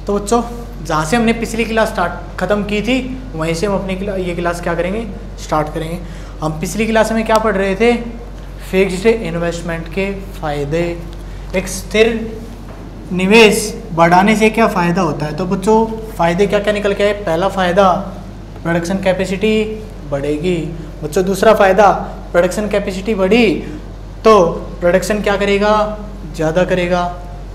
तो बच्चों जहाँ से हमने पिछली क्लास ख़त्म की थी वहीं से हम अपनी ये क्लास क्या करेंगे, स्टार्ट करेंगे। हम पिछली क्लास में क्या पढ़ रहे थे, फिक्स्ड इन्वेस्टमेंट के फ़ायदे। एक स्थिर निवेश बढ़ाने से क्या फ़ायदा होता है। तो बच्चों फ़ायदे क्या क्या निकल के आए। पहला फ़ायदा प्रोडक्शन कैपेसिटी बढ़ेगी। बच्चों दूसरा फ़ायदा प्रोडक्शन कैपेसिटी बढ़ी तो प्रोडक्शन क्या करेगा, ज़्यादा करेगा।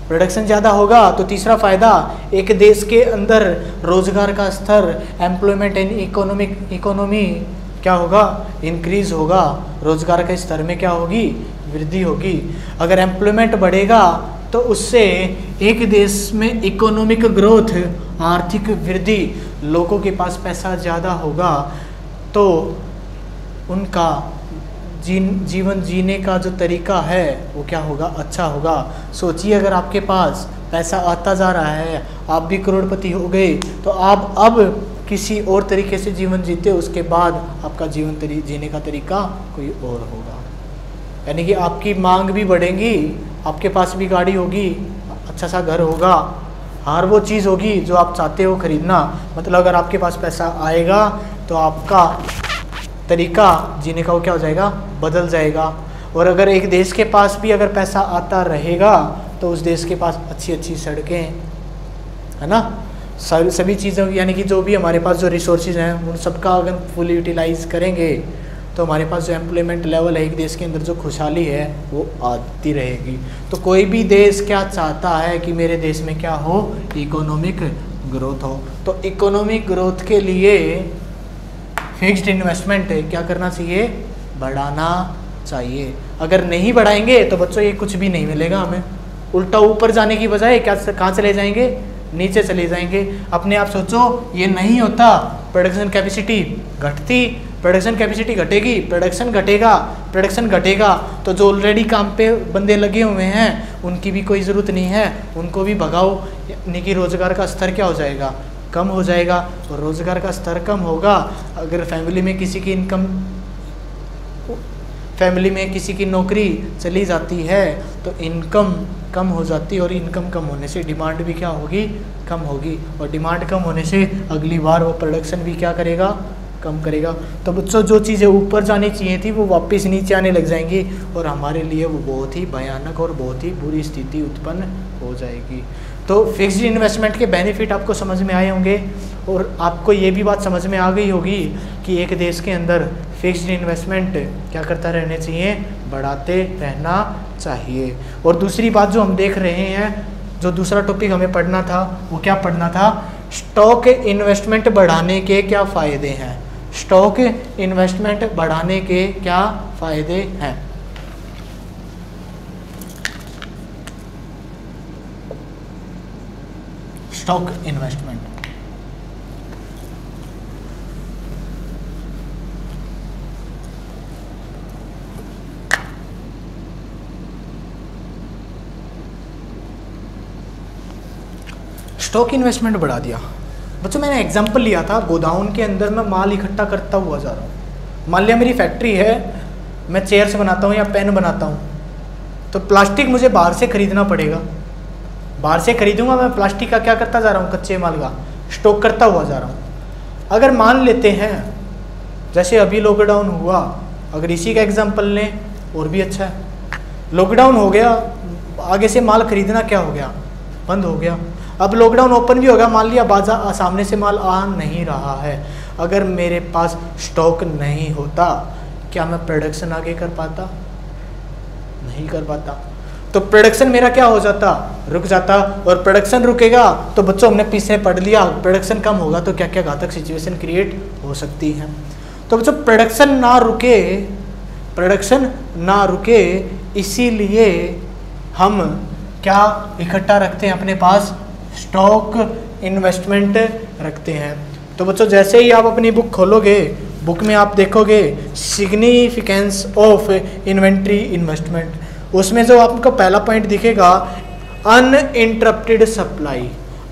प्रोडक्शन ज़्यादा होगा तो तीसरा फ़ायदा एक देश के अंदर रोज़गार का स्तर, एम्प्लॉयमेंट एंड इकोनॉमी क्या होगा, इंक्रीज़ होगा। रोज़गार के स्तर में क्या होगी, वृद्धि होगी। अगर एम्प्लॉयमेंट बढ़ेगा तो उससे एक देश में इकोनॉमिक ग्रोथ, आर्थिक वृद्धि, लोगों के पास पैसा ज़्यादा होगा तो उनका जीवन जीने का जो तरीका है वो क्या होगा, अच्छा होगा। सोचिए अगर आपके पास पैसा आता जा रहा है, आप भी करोड़पति हो गए तो आप अब किसी और तरीके से जीवन जीते, उसके बाद आपका जीवन जीने का तरीका कोई और होगा। यानी कि आपकी मांग भी बढ़ेगी, आपके पास भी गाड़ी होगी, अच्छा सा घर होगा, हर वो चीज़ होगी जो आप चाहते हो खरीदना। मतलब अगर आपके पास पैसा आएगा तो आपका तरीका जीने का वो क्या हो जाएगा, बदल जाएगा। और अगर एक देश के पास भी अगर पैसा आता रहेगा तो उस देश के पास अच्छी अच्छी सड़कें, है ना, सभी चीज़ों की, यानी कि जो भी हमारे पास जो रिसोर्सेज हैं उन सबका अगर फुल यूटिलाइज करेंगे तो हमारे पास जो एम्प्लॉयमेंट लेवल है एक देश के अंदर, जो खुशहाली है वो आती रहेगी। तो कोई भी देश क्या चाहता है कि मेरे देश में क्या हो, इकोनॉमिक ग्रोथ हो। तो इकोनॉमिक ग्रोथ के लिए फिक्स्ड इन्वेस्टमेंट क्या करना चाहिए, बढ़ाना चाहिए। अगर नहीं बढ़ाएंगे तो बच्चों ये कुछ भी नहीं मिलेगा हमें, उल्टा ऊपर जाने की बजाय क्या कहाँ चले जाएंगे, नीचे चले जाएंगे। अपने आप सोचो ये नहीं होता, प्रोडक्शन कैपेसिटी घटती, प्रोडक्शन कैपेसिटी घटेगी, प्रोडक्शन घटेगा तो जो ऑलरेडी काम पे बंदे लगे हुए हैं उनकी भी कोई ज़रूरत नहीं है, उनको भी भगाओ, यानी कि रोज़गार का स्तर क्या हो जाएगा, कम हो जाएगा। और रोज़गार का स्तर कम होगा, अगर फैमिली में किसी की नौकरी चली जाती है तो इनकम कम हो जाती है, और इनकम कम होने से डिमांड भी क्या होगी, कम होगी। और डिमांड कम होने से अगली बार वो प्रोडक्शन भी क्या करेगा, कम करेगा। तो बच्चों जो चीज़ें ऊपर जानी चाहिए थी वो वापस नीचे आने लग जाएंगी और हमारे लिए वो बहुत ही भयानक और बहुत ही बुरी स्थिति उत्पन्न हो जाएगी। तो फिक्स्ड इन्वेस्टमेंट के बेनिफिट आपको समझ में आए होंगे और आपको ये भी बात समझ में आ गई होगी कि एक देश के अंदर फिक्स्ड इन्वेस्टमेंट क्या करता रहना चाहिए, बढ़ाते रहना चाहिए। और दूसरी बात जो हम देख रहे हैं, जो दूसरा टॉपिक हमें पढ़ना था वो क्या पढ़ना था, स्टॉक इन्वेस्टमेंट बढ़ाने के क्या फ़ायदे हैं। स्टॉक इन्वेस्टमेंट बढ़ाने के क्या फ़ायदे हैं। स्टॉक इन्वेस्टमेंट, स्टॉक इन्वेस्टमेंट बढ़ा दिया। बच्चों मैंने एग्जांपल लिया था, गोदाउन के अंदर मैं माल इकट्ठा करता हुआ जा रहा हूँ। मान लिया मेरी फैक्ट्री है, मैं चेयर्स बनाता हूँ या पेन बनाता हूँ, तो प्लास्टिक मुझे बाहर से खरीदना पड़ेगा। बाहर से खरीदूंगा मैं, प्लास्टिक का क्या करता जा रहा हूँ, कच्चे माल का स्टॉक करता हुआ जा रहा हूँ। अगर मान लेते हैं जैसे अभी लॉकडाउन हुआ, अगर इसी का एग्जांपल लें और भी अच्छा है, लॉकडाउन हो गया, आगे से माल खरीदना क्या हो गया, बंद हो गया। अब लॉकडाउन ओपन भी होगा, मान लिया बाजार सामने से माल आ नहीं रहा है, अगर मेरे पास स्टॉक नहीं होता क्या मैं प्रोडक्शन आगे कर पाता, नहीं कर पाता। तो प्रोडक्शन मेरा क्या हो जाता, रुक जाता। और प्रोडक्शन रुकेगा तो बच्चों हमने पीछे पढ़ लिया, प्रोडक्शन कम होगा तो क्या क्या घातक सिचुएशन क्रिएट हो सकती है। तो बच्चों प्रोडक्शन ना रुके इसीलिए हम क्या इकट्ठा रखते हैं अपने पास, स्टॉक इन्वेस्टमेंट रखते हैं। तो बच्चों जैसे ही आप अपनी बुक खोलोगे, बुक में आप देखोगे सिग्निफिकेंस ऑफ इन्वेंट्री इन्वेस्टमेंट, उसमें जो आपको पहला पॉइंट दिखेगा uninterrupted supply,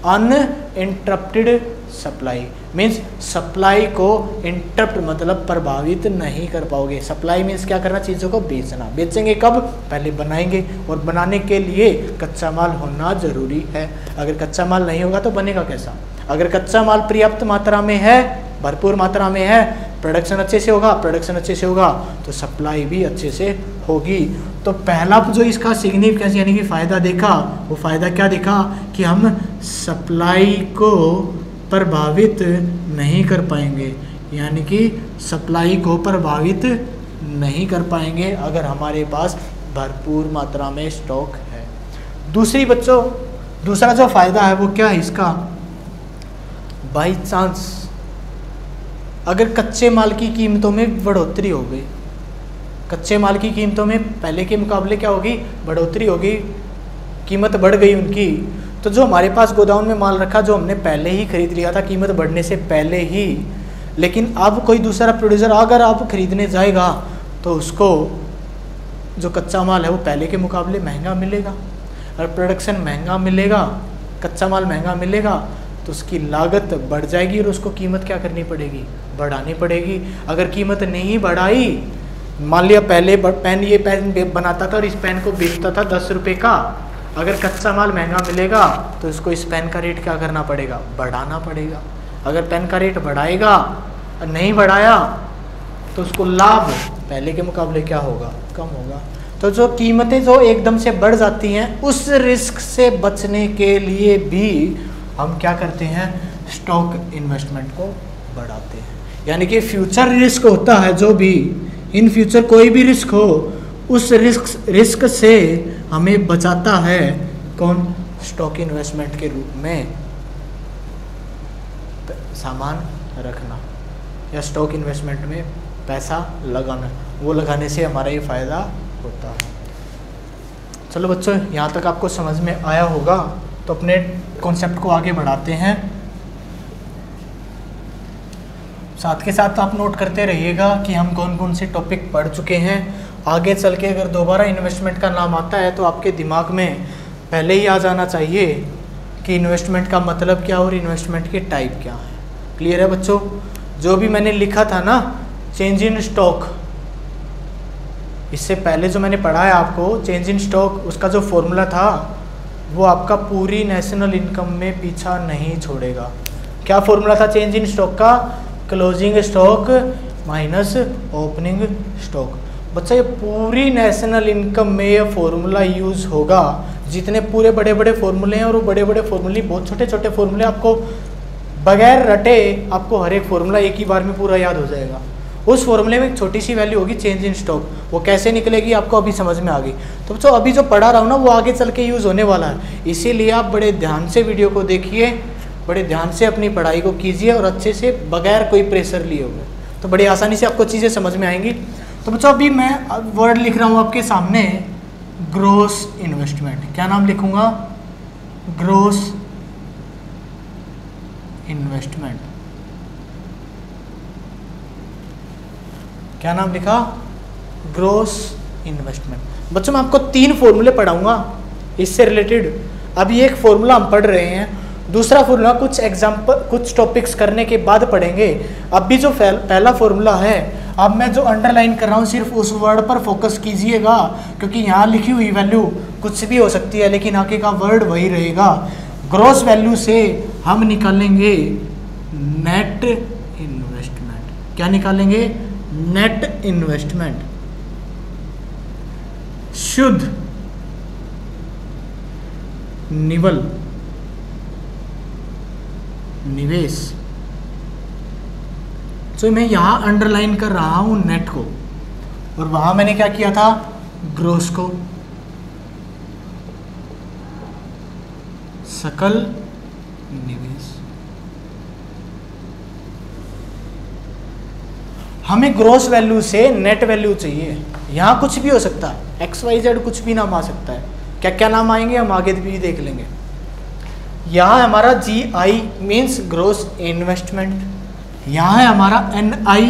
uninterrupted supply. Means supply को इंटरप्ट मतलब प्रभावित नहीं कर पाओगे। सप्लाई मीन्स क्या करना, चीज़ों को बेचना। बेचेंगे कब, पहले बनाएंगे, और बनाने के लिए कच्चा माल होना जरूरी है। अगर कच्चा माल नहीं होगा तो बनेगा कैसा। अगर कच्चा माल पर्याप्त मात्रा में है, भरपूर मात्रा में है, प्रोडक्शन अच्छे से होगा, प्रोडक्शन अच्छे से होगा तो सप्लाई भी अच्छे से होगी। तो पहला जो इसका सिग्निफिकेंस यानी कि फ़ायदा देखा, वो फ़ायदा क्या देखा कि हम सप्लाई को प्रभावित नहीं कर पाएंगे, यानी कि सप्लाई को प्रभावित नहीं कर पाएंगे अगर हमारे पास भरपूर मात्रा में स्टॉक है। दूसरा जो फ़ायदा है वो क्या है इसका, बाई चांस अगर कच्चे माल की कीमतों में बढ़ोतरी हो गई, कच्चे माल की कीमतों में पहले के मुकाबले क्या होगी, बढ़ोतरी होगी, कीमत बढ़ गई उनकी, तो जो हमारे पास गोदाम में माल रखा, जो हमने पहले ही खरीद लिया था कीमत बढ़ने से पहले ही, लेकिन अब कोई दूसरा प्रोड्यूसर अगर आप खरीदने जाएगा तो उसको जो कच्चा माल है वो पहले के मुकाबले महंगा मिलेगा। और प्रोडक्शन महंगा मिलेगा, कच्चा माल महंगा मिलेगा तो उसकी लागत बढ़ जाएगी और उसको कीमत क्या करनी पड़ेगी, बढ़ानी पड़ेगी। अगर कीमत नहीं बढ़ाई, मान लिया पहले ये पेन बनाता था और इस पेन को बेचता था 10 रुपये का, अगर कच्चा माल महंगा मिलेगा तो इसको इस पेन का रेट क्या करना पड़ेगा, बढ़ाना पड़ेगा। अगर पेन का रेट बढ़ाएगा, नहीं बढ़ाया तो उसको लाभ पहले के मुकाबले क्या होगा, कम होगा। तो जो कीमतें जो एकदम से बढ़ जाती हैं, उस रिस्क से बचने के लिए भी हम क्या करते हैं, स्टॉक इन्वेस्टमेंट को बढ़ाते हैं। यानी कि फ्यूचर रिस्क होता है, जो भी इन फ्यूचर कोई भी रिस्क हो, उस रिस्क से हमें बचाता है कौन, स्टॉक इन्वेस्टमेंट के रूप में सामान रखना या स्टॉक इन्वेस्टमेंट में पैसा लगाना, वो लगाने से हमारा ये फ़ायदा होता है। चलो बच्चों, यहाँ तक आपको समझ में आया होगा, तो अपने कॉन्सेप्ट को आगे बढ़ाते हैं। साथ के साथ आप नोट करते रहिएगा कि हम कौन कौन से टॉपिक पढ़ चुके हैं। आगे चल के अगर दोबारा इन्वेस्टमेंट का नाम आता है तो आपके दिमाग में पहले ही आ जाना चाहिए कि इन्वेस्टमेंट का मतलब क्या और इन्वेस्टमेंट के टाइप क्या है। क्लियर है बच्चों? जो भी मैंने लिखा था ना, चेंज इन स्टॉक, इससे पहले जो मैंने पढ़ा है आपको, चेंज इन स्टॉक, उसका जो फॉर्मूला था वो आपका पूरी नेशनल इनकम में पीछा नहीं छोड़ेगा। क्या फॉर्मूला था चेंज इन स्टॉक का? Closing stock minus opening stock. बच्चा ये पूरी नेशनल इनकम में ये फॉर्मूला यूज़ होगा। जितने पूरे बड़े बड़े फॉर्मूले हैं, और वो बड़े बड़े फॉर्मूले बहुत छोटे छोटे फॉर्मूले, आपको बगैर रटे आपको हर एक फॉर्मूला एक ही बार में पूरा याद हो जाएगा। उस फॉर्मूले में एक छोटी सी वैल्यू होगी चेंज इन स्टॉक, वो कैसे निकलेगी आपको अभी समझ में आ गई। तो बच्चों अभी जो पढ़ा रहा हूँ ना, वो आगे चल के यूज़ होने वाला है, इसीलिए आप बड़े ध्यान से वीडियो को देखिए, बड़े ध्यान से अपनी पढ़ाई को कीजिए और अच्छे से बगैर कोई प्रेशर लिए हुए, तो बड़ी आसानी से आपको चीज़ें समझ में आएंगी। तो बच्चों अभी मैं वर्ड लिख रहा हूँ आपके सामने, ग्रोस इन्वेस्टमेंट। क्या नाम लिखूँगा? Gross investment. क्या नाम लिखा? Gross investment. बच्चों मैं आपको 3 फॉर्मूले पढ़ाऊंगा इससे रिलेटेड। अभी एक फॉर्मूला हम पढ़ रहे हैं, दूसरा फॉर्मूला कुछ एग्जाम्पल, कुछ टॉपिक्स करने के बाद पढ़ेंगे। अब भी जो पहला फॉर्मूला है, अब मैं जो अंडरलाइन कर रहा हूँ सिर्फ उस वर्ड पर फोकस कीजिएगा, क्योंकि यहाँ लिखी हुई वैल्यू कुछ भी हो सकती है, लेकिन आगे का वर्ड वही रहेगा। ग्रोस वैल्यू से हम निकालेंगे नेट इन्वेस्टमेंट। क्या निकालेंगे? Net investment. शुद्ध निवल निवेश। तो मैं यहां अंडरलाइन कर रहा हूं नेट को, और वहां मैंने क्या किया था? ग्रोस को। सकल निवेश। हमें ग्रोस वैल्यू से नेट वैल्यू चाहिए। यहां कुछ भी हो सकता है, XYZ कुछ भी नाम आ सकता है। क्या क्या नाम आएंगे हम आगे भी देख लेंगे। यहाँ हमारा GI मीन्स ग्रोस इन्वेस्टमेंट, यहाँ है हमारा NI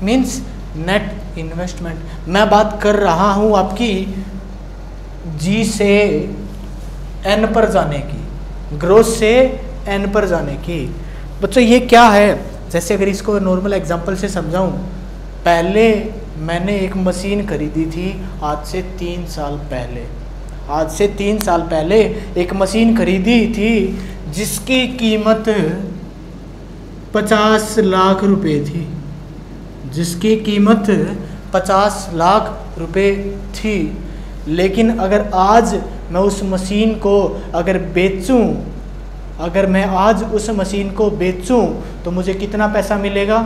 मीन्स नेट इन्वेस्टमेंट। मैं बात कर रहा हूँ आपकी G से N पर जाने की, ग्रोस से N पर जाने की। बच्चों ये क्या है? जैसे अगर इसको नॉर्मल एग्जांपल से समझाऊं, पहले मैंने एक मशीन खरीदी थी आज से 3 साल पहले। आज से 3 साल पहले एक मशीन खरीदी थी जिसकी कीमत 50 लाख रुपए थी, जिसकी कीमत 50 लाख रुपए थी। लेकिन अगर आज मैं उस मशीन को अगर बेचूं, अगर मैं आज उस मशीन को बेचूं तो मुझे कितना पैसा मिलेगा?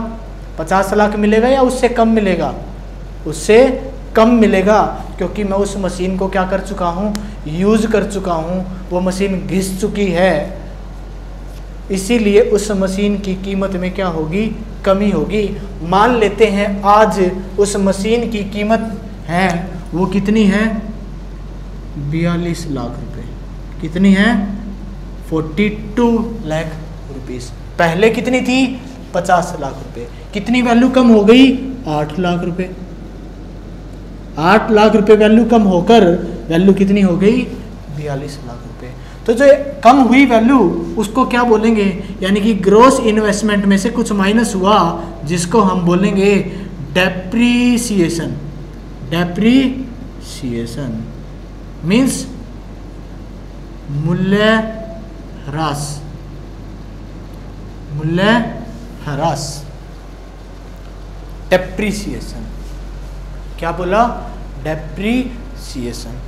50 लाख मिलेगा या उससे कम मिलेगा? उससे कम मिलेगा, क्योंकि मैं उस मशीन को क्या कर चुका हूँ? यूज़ कर चुका हूँ, वो मशीन घिस चुकी है। इसीलिए उस मशीन की कीमत में क्या होगी? कमी होगी। मान लेते हैं आज उस मशीन की कीमत है वो कितनी है? 42 लाख रुपए। कितनी है? 42 लाख रुपीस। पहले कितनी थी? 50 लाख रुपए। कितनी वैल्यू कम हो गई? 8 लाख रुपए। 8 लाख रुपए वैल्यू कम होकर वैल्यू कितनी हो गई? 42 लाख रुपए। तो जो कम हुई वैल्यू उसको क्या बोलेंगे? यानी कि ग्रॉस इन्वेस्टमेंट में से कुछ माइनस हुआ, जिसको हम बोलेंगे डेप्रीसिएशन। डेप्रीसिएशन मीन्स मूल्य ह्रास। मूल्य ह्रास, डेप्रीसिएशन। क्या बोला? डेप्रीसिएशन।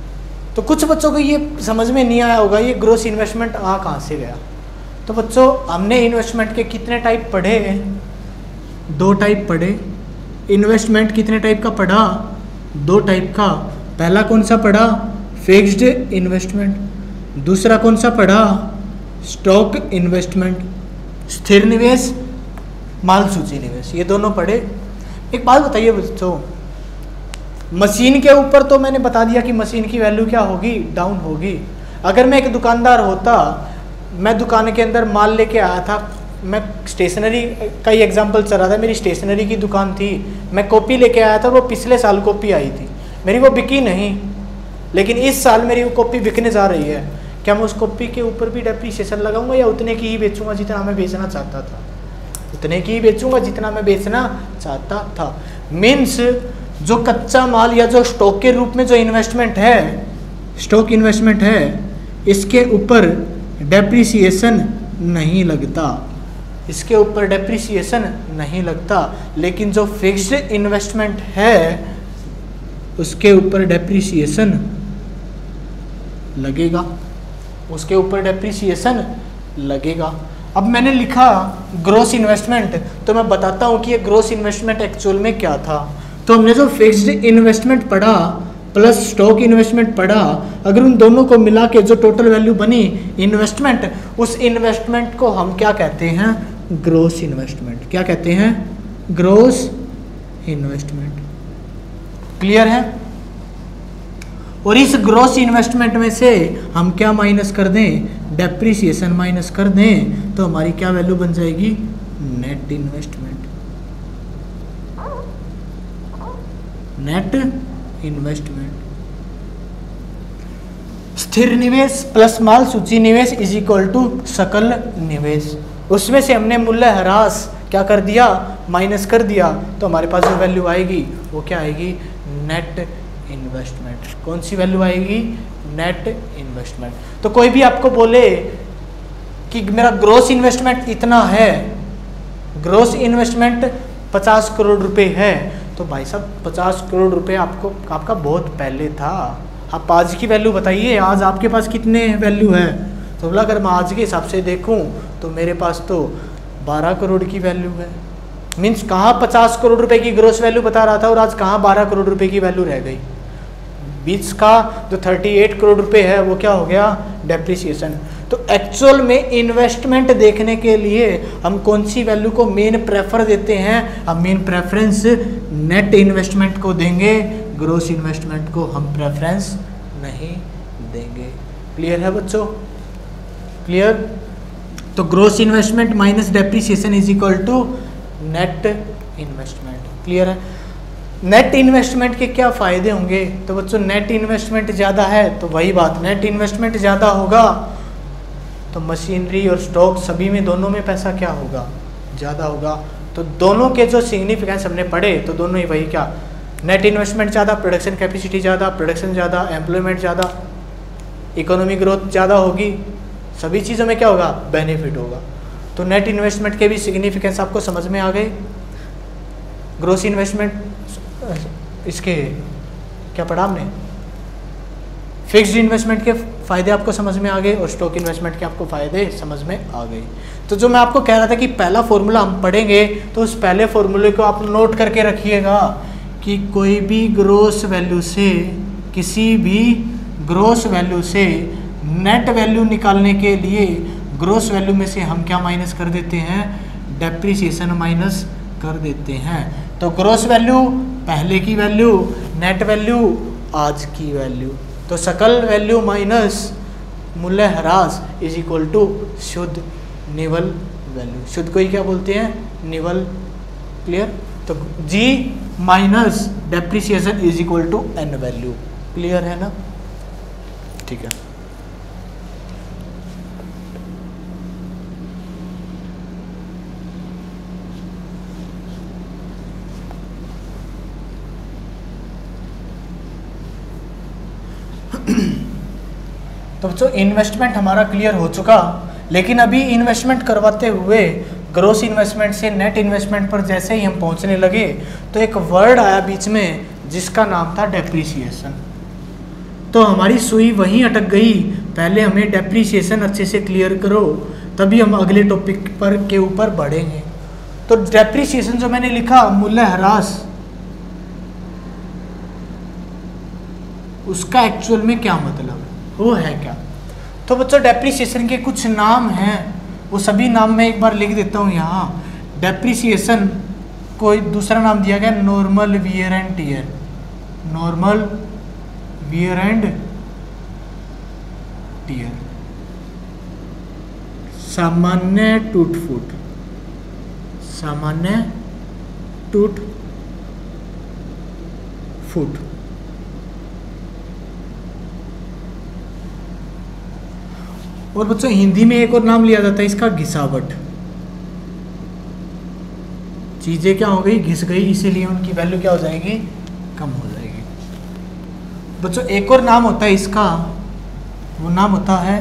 तो कुछ बच्चों को ये समझ में नहीं आया होगा ये ग्रॉस इन्वेस्टमेंट कहाँ से गया। तो बच्चों हमने इन्वेस्टमेंट के कितने टाइप पढ़े? 2 टाइप पढ़े। इन्वेस्टमेंट कितने टाइप का पढ़ा? 2 टाइप का। पहला कौन सा पढ़ा? Fixed investment. दूसरा कौन सा पढ़ा? स्टॉक इन्वेस्टमेंट, स्थिर निवेश, माल सूची निवेश। ये दोनों पढ़े। एक बात बताइए बच्चों, मशीन के ऊपर तो मैंने बता दिया कि मशीन की वैल्यू क्या होगी? डाउन होगी। अगर मैं एक दुकानदार होता, मैं दुकान के अंदर माल लेके आया था, मैं स्टेशनरी का ही एग्जांपल चल रहा था, मेरी स्टेशनरी की दुकान थी, मैं कॉपी लेके आया था, वो पिछले साल कॉपी आई थी, मेरी वो बिकी नहीं, लेकिन इस साल मेरी वो कॉपी बिकने जा रही है। क्या मैं उस कॉपी के ऊपर भी डेप्रीसिएशन लगाऊंगा या उतने की ही बेचूंगा जितना मैं बेचना चाहता था? उतने की ही बेचूंगा जितना मैं बेचना चाहता था। मीन्स जो कच्चा माल या जो स्टॉक के रूप में जो इन्वेस्टमेंट है, स्टॉक इन्वेस्टमेंट है, इसके ऊपर डेप्रीसिएशन नहीं लगता, इसके ऊपर डेप्रीसिएशन नहीं लगता। लेकिन जो फिक्स्ड इन्वेस्टमेंट है उसके ऊपर डेप्रीसिएशन लगेगा, उसके ऊपर डेप्रीसिएशन लगेगा। अब मैंने लिखा ग्रॉस इन्वेस्टमेंट, तो मैं बताता हूँ कि ये ग्रॉस इन्वेस्टमेंट एक्चुअल में क्या था। तो हमने जो फिक्स्ड इन्वेस्टमेंट पढ़ा प्लस स्टॉक इन्वेस्टमेंट पढ़ा, अगर उन दोनों को मिला के जो टोटल वैल्यू बनी इन्वेस्टमेंट, उस इन्वेस्टमेंट को हम क्या कहते हैं? Gross investment. क्या कहते हैं? Gross investment. क्लियर है? और इस ग्रॉस इन्वेस्टमेंट में से हम क्या माइनस कर दें? डेप्रीसिएशन माइनस कर दें, तो हमारी क्या वैल्यू बन जाएगी? Net investment. Net investment. स्थिर निवेश प्लस माल सूची निवेश इज इक्वल टू सकल निवेश। उसमें से हमने मूल्य ह्रास क्या कर दिया? माइनस कर दिया, तो हमारे पास जो वैल्यू आएगी वो क्या आएगी? Net investment. कौन सी वैल्यू आएगी? Net investment. तो कोई भी आपको बोले कि मेरा ग्रॉस इन्वेस्टमेंट इतना है, ग्रॉस इन्वेस्टमेंट 50 करोड़ रुपए है, तो भाई साहब 50 करोड़ रुपए आपका बहुत पहले था, आप आज की वैल्यू बताइए, आज आपके पास कितने वैल्यू है? तो बोला अगर मैं आज के हिसाब से देखूं तो मेरे पास तो 12 करोड़ की वैल्यू है। मीन्स कहाँ 50 करोड़ रुपए की ग्रॉस वैल्यू बता रहा था और आज कहाँ 12 करोड़ रुपए की वैल्यू रह गई। बीच का जो 38 करोड़ रुपए है वो क्या हो गया? डेप्रीसिएशन। तो एक्चुअल में इन्वेस्टमेंट देखने के लिए हम कौन सी वैल्यू को मेन प्रेफर देते हैं? हम मेन प्रेफरेंस नेट इन्वेस्टमेंट को देंगे, ग्रॉस इन्वेस्टमेंट को हम प्रेफरेंस नहीं देंगे। क्लियर है बच्चों? क्लियर? तो gross investment minus depreciation is equal to net investment. Clear है? नेट इन्वेस्टमेंट के क्या फ़ायदे होंगे? तो बच्चों नेट इन्वेस्टमेंट ज़्यादा है तो वही बात, नेट इन्वेस्टमेंट ज़्यादा होगा तो मशीनरी और स्टॉक सभी में, दोनों में पैसा क्या होगा? ज़्यादा होगा। तो दोनों के जो सिग्निफिकेंस हमने पढ़े तो दोनों ही वही क्या, नेट इन्वेस्टमेंट ज़्यादा, प्रोडक्शन कैपेसिटी ज़्यादा, प्रोडक्शन ज़्यादा, एम्प्लॉयमेंट ज़्यादा, इकोनॉमिक ग्रोथ ज़्यादा होगी, सभी चीज़ों में क्या होगा, बेनिफिट होगा। तो नेट इन्वेस्टमेंट के भी सिग्निफिकेंस आपको समझ में आ गए। ग्रोस इन्वेस्टमेंट इसके क्या पढ़ा हमने, फिक्स्ड इन्वेस्टमेंट के फ़ायदे आपको समझ में आ गए और स्टॉक इन्वेस्टमेंट के आपको फ़ायदे समझ में आ गए। तो जो मैं आपको कह रहा था कि पहला फॉर्मूला हम पढ़ेंगे तो उस पहले फॉर्मूले को आप नोट करके रखिएगा कि कोई भी ग्रोस वैल्यू से, किसी भी ग्रोस वैल्यू से नेट वैल्यू निकालने के लिए ग्रोस वैल्यू में से हम क्या माइनस कर देते हैं, डेप्रिसिएशन माइनस कर देते हैं। तो ग्रोस वैल्यू पहले की वैल्यू, नेट वैल्यू आज की वैल्यू, तो सकल वैल्यू माइनस मूल्यह्रास इज इक्वल टू शुद्ध निवल वैल्यू। शुद्ध को ही क्या बोलते हैं, निवल। क्लियर। तो जी minus depreciation is equal to N value. Clear है ना, ठीक है। तो बच्चों इन्वेस्टमेंट हमारा क्लियर हो चुका, लेकिन अभी इन्वेस्टमेंट करवाते हुए ग्रोस इन्वेस्टमेंट से नेट इन्वेस्टमेंट पर जैसे ही हम पहुंचने लगे तो एक वर्ड आया बीच में जिसका नाम था डेप्रिसिएशन। तो हमारी सुई वहीं अटक गई। पहले हमें डेप्रिसिएशन अच्छे से क्लियर करो, तभी हम अगले टॉपिक पर के ऊपर बढ़ेंगे। तो डेप्रिसिएशन जो मैंने लिखा, मूल्यह्रास, उसका एक्चुअल में क्या मतलब है, वो है क्या। तो बच्चों डेप्रिसिएशन के कुछ नाम हैं, वो सभी नाम मैं एक बार लिख देता हूँ यहाँ। डेप्रिसिएशन को दूसरा नाम दिया गया normal wear and tear. Normal wear and tear, सामान्य टूट फूट, सामान्य टूट फूट। और बच्चों हिंदी में एक और नाम लिया जाता है इसका, घिसावट। चीजें क्या हो गई, घिस गई, इसीलिए उनकी वैल्यू क्या हो जाएगी, कम हो जाएगी। बच्चों एक और नाम होता है इसका, वो नाम होता है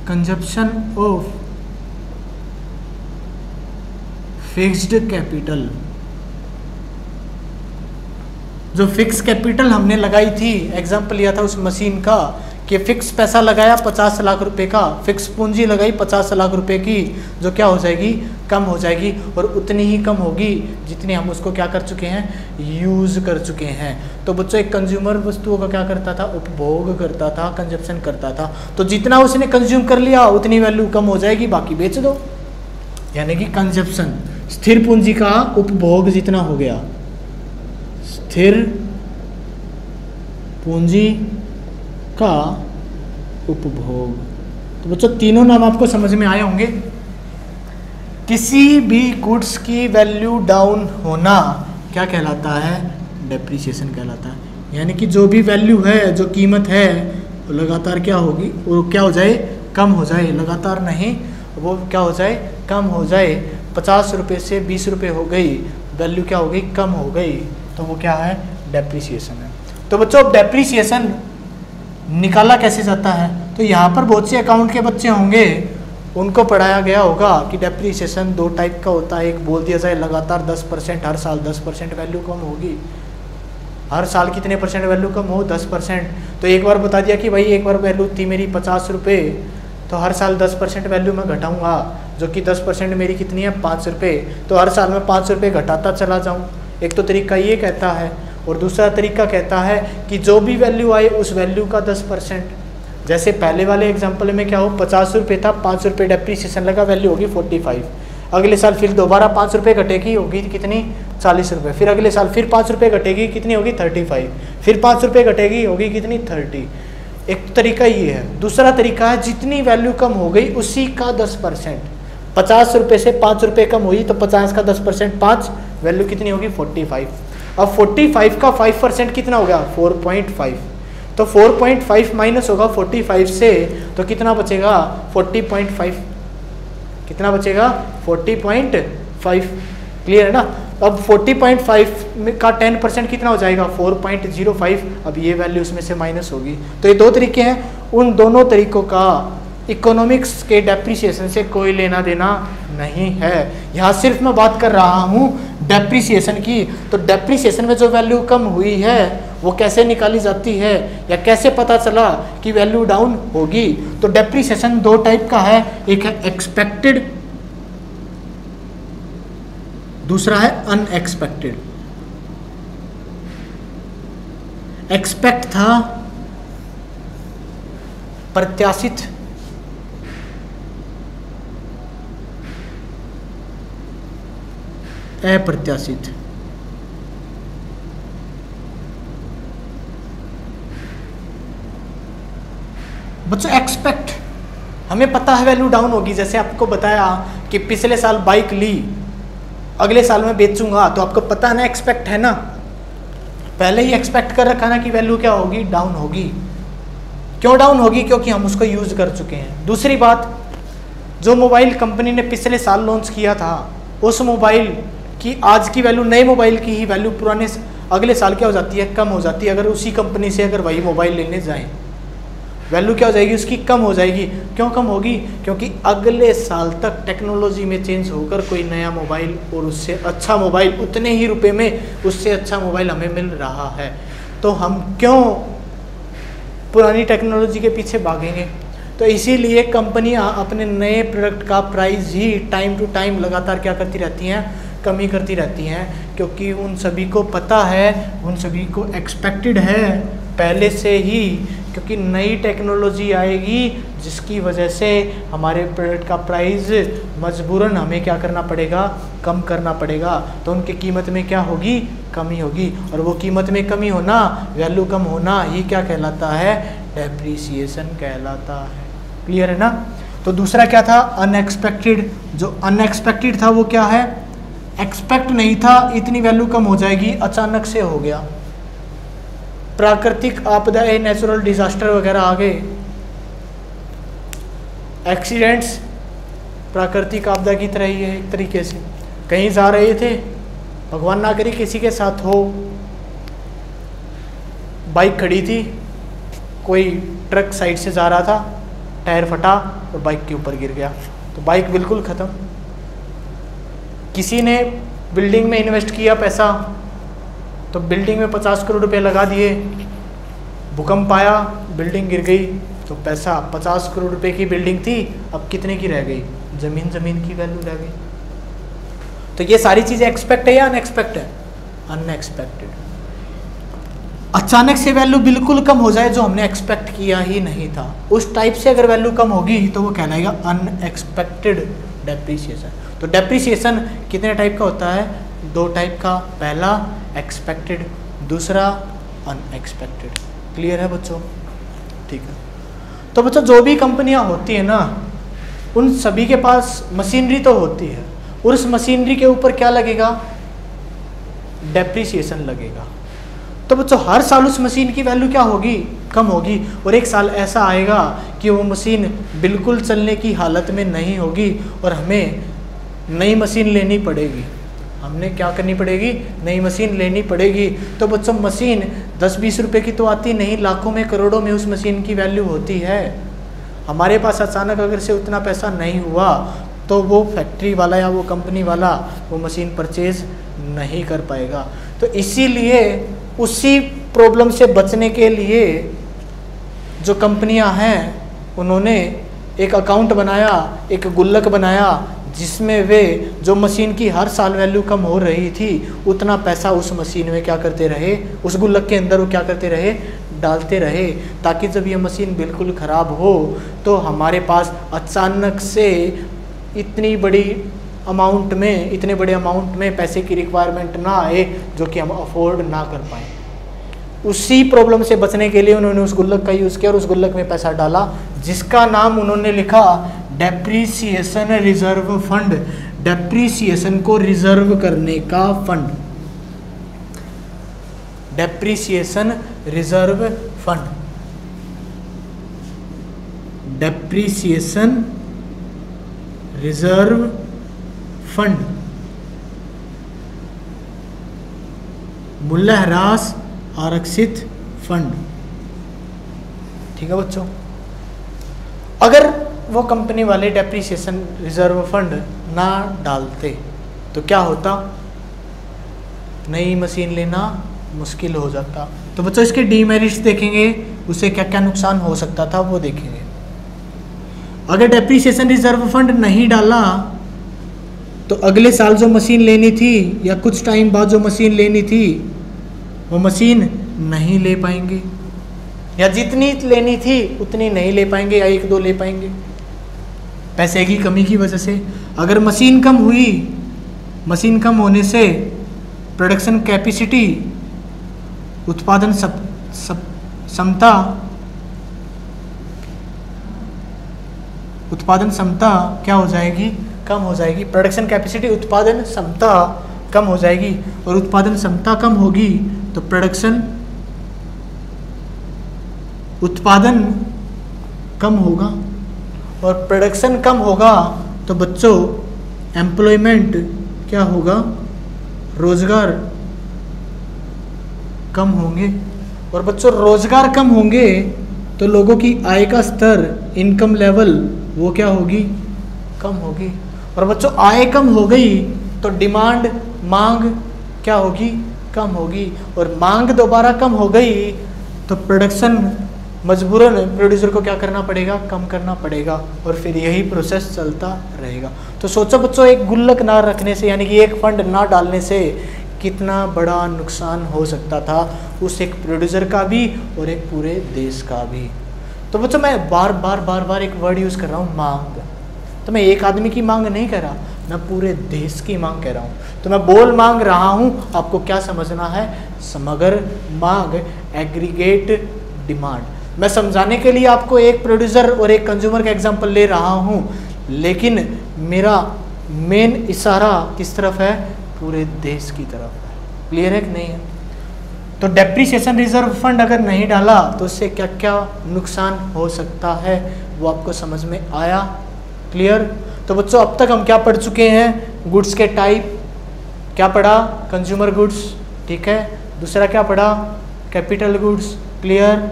कंजप्शन ऑफ फिक्स्ड कैपिटल। जो फिक्स कैपिटल हमने लगाई थी, एग्जाम्पल लिया था उस मशीन का कि फिक्स पैसा लगाया 50 लाख रुपए का, फिक्स पूंजी लगाई 50 लाख रुपए की, जो क्या हो जाएगी, कम हो जाएगी, और उतनी ही कम होगी जितनी हम उसको क्या कर चुके हैं, यूज़ कर चुके हैं। तो बच्चों एक कंज्यूमर वस्तुओं का क्या करता था, उपभोग करता था, कंजप्शन करता था। तो जितना उसने कंज्यूम कर लिया उतनी वैल्यू कम हो जाएगी, बाकी बेच दो, यानी कि कंजप्शन। स्थिर पूंजी का उपभोग जितना हो गया, स्थिर पूंजी का उपभोग। तो बच्चों तीनों नाम आपको समझ में आए होंगे। किसी भी गुड्स की वैल्यू डाउन होना क्या कहलाता है, डेप्रिसिएशन कहलाता है। यानी कि जो भी वैल्यू है, जो कीमत है, वो लगातार क्या होगी, वो क्या हो जाए, कम हो जाए। लगातार नहीं, वो क्या हो जाए, कम हो जाए। 50 रुपये से 20 रुपये हो गई, वैल्यू क्या हो गई, कम हो गई, तो वो क्या है, डेप्रिसिएशन है। तो बच्चों अब डेप्रिसिएशन निकाला कैसे जाता है, तो यहाँ पर बहुत से अकाउंट के बच्चे होंगे, उनको पढ़ाया गया होगा कि डेप्रिसिएशन 2 टाइप का होता है। एक बोल दिया जाए लगातार 10%, हर साल 10% वैल्यू कम होगी। हर साल कितने परसेंट वैल्यू कम हो, 10%। तो एक बार बता दिया कि भाई एक बार वैल्यू थी मेरी 50 रुपये, तो हर साल 10% वैल्यू मैं घटाऊँगा, जो कि 10% मेरी कितनी है, 5 रुपये। तो हर साल मैं 5 रुपये घटाता चला जाऊँ। एक तो तरीका ये कहता है, और दूसरा तरीका कहता है कि जो भी वैल्यू आए उस वैल्यू का 10%। जैसे पहले वाले एग्जांपल में क्या हो, 50 रुपये था, 5 रुपये डेप्रिसिएशन लगा, वैल्यू होगी 45। अगले साल फिर दोबारा 5 रुपये घटेगी, होगी कितनी, 40 रुपये। फिर अगले साल फिर 5 रुपये घटेगी, कितनी होगी, 35। फिर 5 रुपये घटेगी, होगी कितनी, 30। एक तरीका ये है। दूसरा तरीका है जितनी वैल्यू कम हो गई उसी का 10%। 50 रुपये से 5 रुपये कम हुई तो 50 का 10% 5, वैल्यू कितनी होगी, 45। अब 45 का 5% कितना हो गया, 4.5। तो 4.5 माइनस होगा 45 से, तो कितना बचेगा 40.5, कितना बचेगा 40.5। क्लियर है ना। अब 40.5 का 10% कितना हो जाएगा 4.05। अब ये वैल्यू उसमें से माइनस होगी। तो ये दो तरीके हैं, उन दोनों तरीकों का इकोनॉमिक्स के डेप्रिसिएशन से कोई लेना देना नहीं है। यहाँ सिर्फ मैं बात कर रहा हूँ डेप्रिसिएशन की। तो डेप्रिसिएशन में जो वैल्यू कम हुई है वो कैसे निकाली जाती है, या कैसे पता चला कि वैल्यू डाउन होगी। तो डेप्रिसिएशन दो टाइप का है, एक है एक्सपेक्टेड, दूसरा है अनएक्सपेक्टेड। एक्सपेक्ट था प्रत्याशित, अप्रत्याशित। बच्चों एक्सपेक्ट हमें पता है वैल्यू डाउन होगी, जैसे आपको बताया कि पिछले साल बाइक ली, अगले साल में बेचूंगा, तो आपको पता ना एक्सपेक्ट है ना, पहले ही एक्सपेक्ट कर रखा ना कि वैल्यू क्या होगी, डाउन होगी। क्यों डाउन होगी? क्योंकि हम उसको यूज कर चुके हैं। दूसरी बात, जो मोबाइल कंपनी ने पिछले साल लॉन्च किया था, उस मोबाइल की आज की वैल्यू, नए मोबाइल की ही वैल्यू पुराने अगले साल क्या हो जाती है, कम हो जाती है। अगर उसी कंपनी से अगर वही मोबाइल लेने जाएं, वैल्यू क्या हो जाएगी उसकी, कम हो जाएगी। क्यों कम होगी? क्योंकि अगले साल तक टेक्नोलॉजी में चेंज होकर कोई नया मोबाइल और उससे अच्छा मोबाइल, उतने ही रुपए में उससे अच्छा मोबाइल हमें मिल रहा है। तो हम क्यों पुरानी टेक्नोलॉजी के पीछे भागेंगे? तो इसीलिए कंपनियां अपने नए प्रोडक्ट का प्राइस ही टाइम टू टाइम लगातार क्या करती रहती हैं, कमी करती रहती हैं, क्योंकि उन सभी को पता है, उन सभी को एक्सपेक्टेड है पहले से ही, क्योंकि नई टेक्नोलॉजी आएगी जिसकी वजह से हमारे प्रोडक्ट का प्राइस मजबूरन हमें क्या करना पड़ेगा, कम करना पड़ेगा। तो उनकी कीमत में क्या होगी, कमी होगी। और वो कीमत में कमी होना, वैल्यू कम होना, ये क्या कहलाता है, डेप्रिसिएशन कहलाता है। क्लियर है ना। तो दूसरा क्या था, अनएक्सपेक्टेड। जो अनएक्सपेक्टेड था वो क्या है, एक्सपेक्ट नहीं था इतनी वैल्यू कम हो जाएगी, अचानक से हो गया। प्राकृतिक आपदाएं, नेचुरल डिजास्टर वगैरह आ गए, एक्सीडेंट्स प्राकृतिक आपदा की तरह ही है एक तरीके से। कहीं जा रहे थे, भगवान ना करे किसी के साथ हो, बाइक खड़ी थी, कोई ट्रक साइड से जा रहा था, टायर फटा और बाइक के ऊपर गिर गया, तो बाइक बिल्कुल ख़त्म। किसी ने बिल्डिंग में इन्वेस्ट किया पैसा, तो बिल्डिंग में 50 करोड़ रुपए लगा दिए, भूकंप आया, बिल्डिंग गिर गई, तो पैसा 50 करोड़ रुपए की बिल्डिंग थी, अब कितने की रह गई, ज़मीन की वैल्यू रह गई। तो ये सारी चीज़ें एक्सपेक्ट है या अनएक्सपेक्ट है, अनएक्सपेक्टेड। अचानक से वैल्यू बिल्कुल कम हो जाए जो हमने एक्सपेक्ट किया ही नहीं था, उस टाइप से अगर वैल्यू कम होगी तो वो कहलाएगा अनएक्सपेक्टेड डेप्रिसिएशन। तो डेप्रिसिएशन कितने टाइप का होता है, दो टाइप का, पहला एक्सपेक्टेड, दूसरा अनएक्सपेक्टेड। क्लियर है बच्चों? ठीक है। तो बच्चों जो भी कंपनियां होती है ना, उन सभी के पास मशीनरी तो होती है, और उस मशीनरी के ऊपर क्या लगेगा, डेप्रिसिएशन लगेगा। तो बच्चों हर साल उस मशीन की वैल्यू क्या होगी, कम होगी, और एक साल ऐसा आएगा कि वो मशीन बिल्कुल चलने की हालत में नहीं होगी और हमें नई मशीन लेनी पड़ेगी। हमने क्या करनी पड़ेगी, नई मशीन लेनी पड़ेगी। तो बच्चों मशीन 10-20 रुपए की तो आती नहीं, लाखों में करोड़ों में उस मशीन की वैल्यू होती है। हमारे पास अचानक अगर से उतना पैसा नहीं हुआ तो वो फैक्ट्री वाला या वो कंपनी वाला वो मशीन परचेज नहीं कर पाएगा। तो इसीलिए उसी प्रॉब्लम से बचने के लिए जो कंपनियां हैं उन्होंने एक अकाउंट बनाया, एक गुल्लक बनाया, जिसमें वे जो मशीन की हर साल वैल्यू कम हो रही थी उतना पैसा उस मशीन में क्या करते रहे, उस गुल्लक के अंदर वो क्या करते रहे, डालते रहे, ताकि जब ये मशीन बिल्कुल ख़राब हो तो हमारे पास अचानक से इतने बड़े अमाउंट में पैसे की रिक्वायरमेंट ना आए जो कि हम अफोर्ड ना कर पाएँ। उसी प्रॉब्लम से बचने के लिए उन्होंने उस गुल्लक का यूज़ किया और उस गुल्लक में पैसा डाला, जिसका नाम उन्होंने लिखा डेप्रिसिएशन रिजर्व फंड। डेप्रिसिएशन को रिजर्व करने का fund, depreciation reserve fund. Depreciation reserve fund, मूल्यह्रास आरक्षित फंड। ठीक है बच्चों, अगर वो कंपनी वाले डेप्रिसिएशन रिजर्व फंड ना डालते तो क्या होता, नई मशीन लेना मुश्किल हो जाता। तो बच्चों इसके डीमेरिट्स देखेंगे, उसे क्या क्या नुकसान हो सकता था वो देखेंगे। अगर डेप्रिसिएशन रिजर्व फंड नहीं डाला तो अगले साल जो मशीन लेनी थी या कुछ टाइम बाद जो मशीन लेनी थी वो मशीन नहीं ले पाएंगे, या जितनी लेनी थी उतनी नहीं ले पाएंगे, या एक दो ले पाएंगे पैसे की कमी की वजह से। अगर मशीन कम हुई, मशीन कम होने से प्रोडक्शन कैपेसिटी, उत्पादन क्षमता, उत्पादन क्षमता क्या हो जाएगी, कम हो जाएगी। प्रोडक्शन कैपेसिटी, उत्पादन क्षमता कम हो जाएगी, और उत्पादन क्षमता कम होगी तो उत्पादन कम होगा, और प्रोडक्शन कम होगा तो बच्चों एम्प्लॉयमेंट क्या होगा, रोजगार कम होंगे, और बच्चों रोजगार कम होंगे तो लोगों की आय का स्तर, इनकम लेवल वो क्या होगी, कम होगी। और बच्चों आय कम हो गई तो डिमांड, मांग क्या होगी, कम होगी, और मांग दोबारा कम हो गई तो प्रोडक्शन मजबूरन प्रोड्यूसर को क्या करना पड़ेगा, कम करना पड़ेगा, और फिर यही प्रोसेस चलता रहेगा। तो सोचो बच्चों, एक गुल्लक ना रखने से, यानी कि एक फंड ना डालने से कितना बड़ा नुकसान हो सकता था उस एक प्रोड्यूसर का भी और एक पूरे देश का भी। तो बच्चों मैं बार बार एक वर्ड यूज़ कर रहा हूँ, मांग। तो मैं एक आदमी की मांग नहीं कर रहा, मैं पूरे देश की मांग कह रहा हूँ। तो मैं बोल मांग रहा हूँ, आपको क्या समझना है, समग्र मांग, एग्रीगेट डिमांड। मैं समझाने के लिए आपको एक प्रोड्यूसर और एक कंज्यूमर का एग्जांपल ले रहा हूँ, लेकिन मेरा मेन इशारा किस तरफ है, पूरे देश की तरफ है। क्लियर है कि नहीं है? तो डेप्रिसिएशन रिजर्व फंड अगर नहीं डाला तो उससे क्या क्या नुकसान हो सकता है वो आपको समझ में आया? क्लियर? तो बच्चों अब तक हम क्या पढ़ चुके हैं, गुड्स के टाइप क्या पढ़ा, कंज्यूमर गुड्स, ठीक है। दूसरा क्या पढ़ा, capital goods, clear.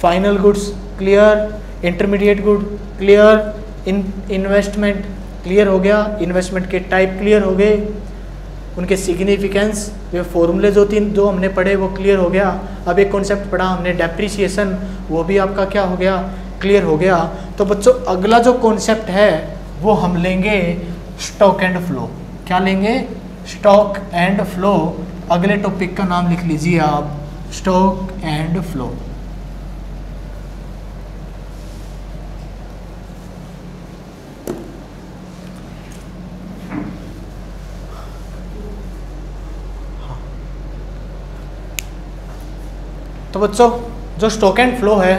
Final goods, clear. Intermediate good, clear. Investment clear हो गया, इन्वेस्टमेंट के टाइप क्लियर हो गए, उनके सिग्निफिकेंस, वे फॉर्मूले जो हमने पढ़े वो क्लियर हो गया। अब एक कॉन्सेप्ट पढ़ा हमने डेप्रिसिएशन, वो भी आपका क्या हो गया, क्लियर हो गया। तो बच्चों अगला जो कॉन्सेप्ट है वो हम लेंगे स्टॉक एंड फ्लो। क्या लेंगे, स्टॉक एंड फ्लो। अगले टॉपिक का नाम लिख लीजिए आप, स्टॉक एंड फ्लो। तो बच्चों जो स्टॉक एंड फ्लो है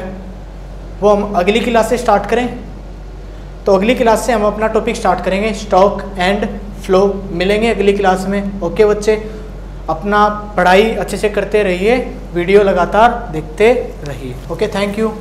वो हम अगली क्लास से स्टार्ट करें। तो अगली क्लास से हम अपना टॉपिक स्टार्ट करेंगे, स्टॉक एंड फ्लो। मिलेंगे अगली क्लास में। ओके बच्चे, अपना पढ़ाई अच्छे से करते रहिए, वीडियो लगातार देखते रहिए। Okay, thank you.